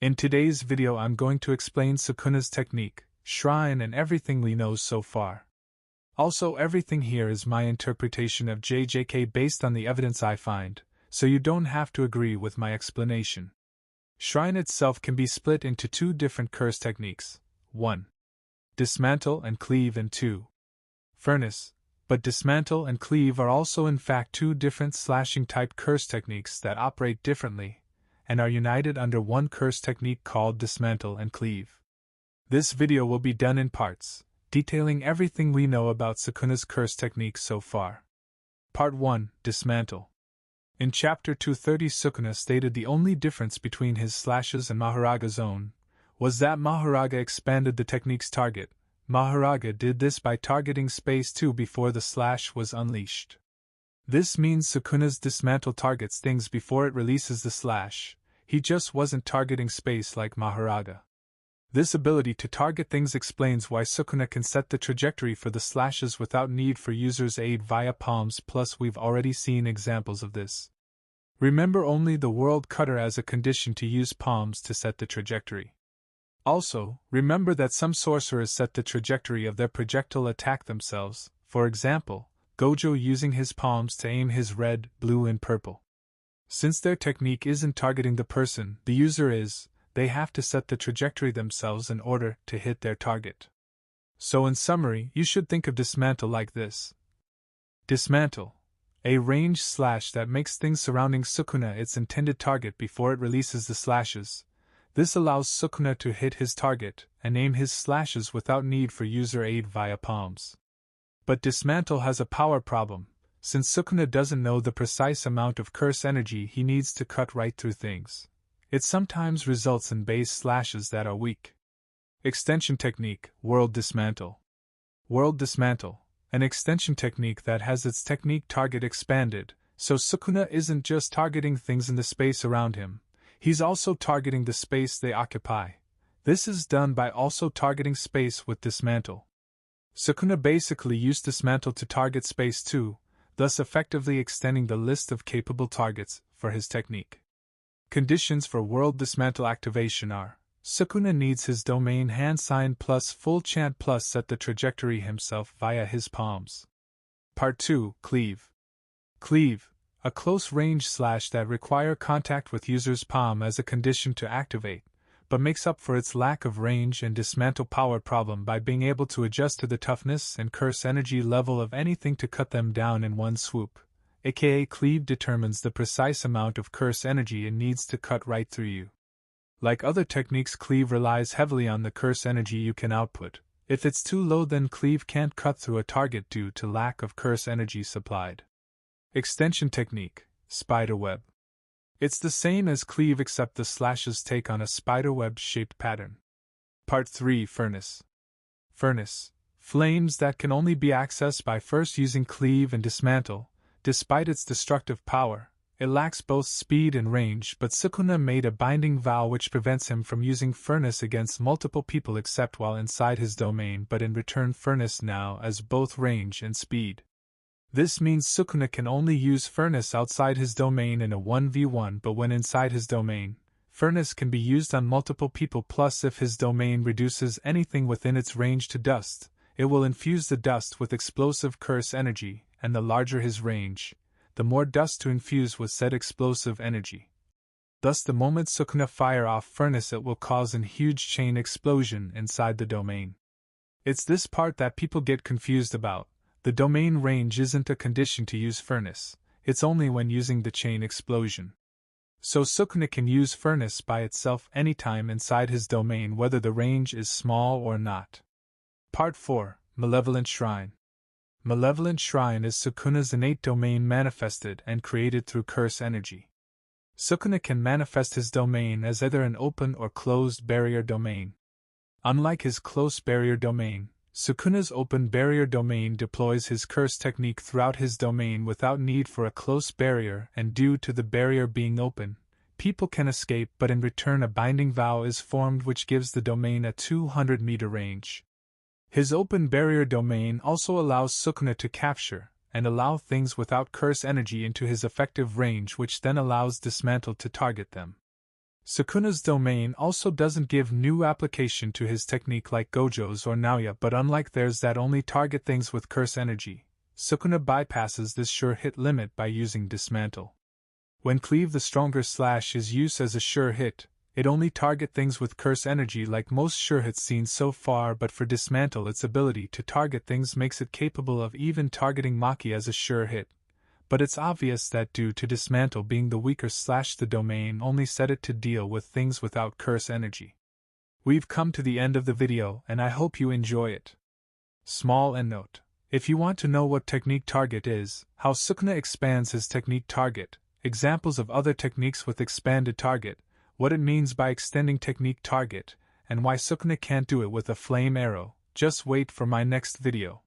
In today's video I'm going to explain Sukuna's technique, shrine and everything we know so far. Also everything here is my interpretation of JJK based on the evidence I find, so you don't have to agree with my explanation. Shrine itself can be split into two different curse techniques, 1. Dismantle and Cleave, and 2. Furnace, but Dismantle and Cleave are also in fact two different slashing type curse techniques that operate differently, and are united under one curse technique called Dismantle and Cleave. This video will be done in parts, detailing everything we know about Sukuna's curse technique so far. Part 1, Dismantle. In Chapter 230 Sukuna stated the only difference between his slashes and Maharaga's own was that Maharaga expanded the technique's target. Maharaga did this by targeting space 2 before the slash was unleashed. This means Sukuna's Dismantle targets things before it releases the slash. He just wasn't targeting space like Maharaga. This ability to target things explains why Sukuna can set the trajectory for the slashes without need for users' aid via palms, plus we've already seen examples of this. Remember only the World Cutter as a condition to use palms to set the trajectory. Also, remember that some sorcerers set the trajectory of their projectile attack themselves, for example, Gojo using his palms to aim his red, blue and purple. Since their technique isn't targeting the person the user is, they have to set the trajectory themselves in order to hit their target. So in summary, you should think of Dismantle like this. Dismantle. A ranged slash that makes things surrounding Sukuna its intended target before it releases the slashes. This allows Sukuna to hit his target and aim his slashes without need for user aid via palms. But Dismantle has a power problem, since Sukuna doesn't know the precise amount of curse energy he needs to cut right through things. It sometimes results in base slashes that are weak. Extension technique, World Dismantle. World Dismantle, an extension technique that has its technique target expanded, so Sukuna isn't just targeting things in the space around him, he's also targeting the space they occupy. This is done by also targeting space with Dismantle. Sukuna basically used Dismantle to target space too, thus effectively extending the list of capable targets for his technique. Conditions for World Dismantle activation are: Sukuna needs his domain hand sign plus full chant plus set the trajectory himself via his palms. Part 2, Cleave. Cleave, a close-range slash that require contact with user's palm as a condition to activate, but makes up for its lack of range and Dismantle power problem by being able to adjust to the toughness and curse energy level of anything to cut them down in one swoop, aka Cleave determines the precise amount of curse energy it needs to cut right through you. Like other techniques, Cleave relies heavily on the curse energy you can output. If it's too low, then Cleave can't cut through a target due to lack of curse energy supplied. Extension technique, Spiderweb. It's the same as Cleave except the slashes take on a spiderweb-shaped pattern. Part 3, Furnace. Furnace. Flames that can only be accessed by first using Cleave and Dismantle. Despite its destructive power, it lacks both speed and range, but Sukuna made a binding vow which prevents him from using Furnace against multiple people except while inside his domain, but in return Furnace now has both range and speed. This means Sukuna can only use Furnace outside his domain in a 1v1, but when inside his domain, Furnace can be used on multiple people, plus if his domain reduces anything within its range to dust, it will infuse the dust with explosive curse energy, and the larger his range, the more dust to infuse with said explosive energy. Thus the moment Sukuna fire off Furnace, it will cause a huge chain explosion inside the domain. It's this part that people get confused about. The domain range isn't a condition to use Furnace, it's only when using the chain explosion. So Sukuna can use Furnace by itself anytime inside his domain, whether the range is small or not. Part 4, Malevolent Shrine. Malevolent Shrine is Sukuna's innate domain manifested and created through curse energy. Sukuna can manifest his domain as either an open or closed barrier domain. Unlike his close barrier domain, Sukuna's open barrier domain deploys his curse technique throughout his domain without need for a close barrier, and due to the barrier being open, people can escape, but in return a binding vow is formed which gives the domain a 200-meter range. His open barrier domain also allows Sukuna to capture and allow things without curse energy into his effective range, which then allows Dismantle to target them. Sukuna's domain also doesn't give new application to his technique like Gojo's or Naoya, but unlike theirs that only target things with curse energy, Sukuna bypasses this sure hit limit by using Dismantle. When Cleave the stronger slash is used as a sure hit, it only target things with curse energy like most sure hits seen so far, but for Dismantle its ability to target things makes it capable of even targeting Maki as a sure hit. But it's obvious that due to Dismantle being the weaker slash, the domain only set it to deal with things without curse energy. We've come to the end of the video and I hope you enjoy it. Small end note: if you want to know what technique target is, how Sukuna expands his technique target, examples of other techniques with expanded target, what it means by extending technique target, and why Sukuna can't do it with a flame arrow, just wait for my next video.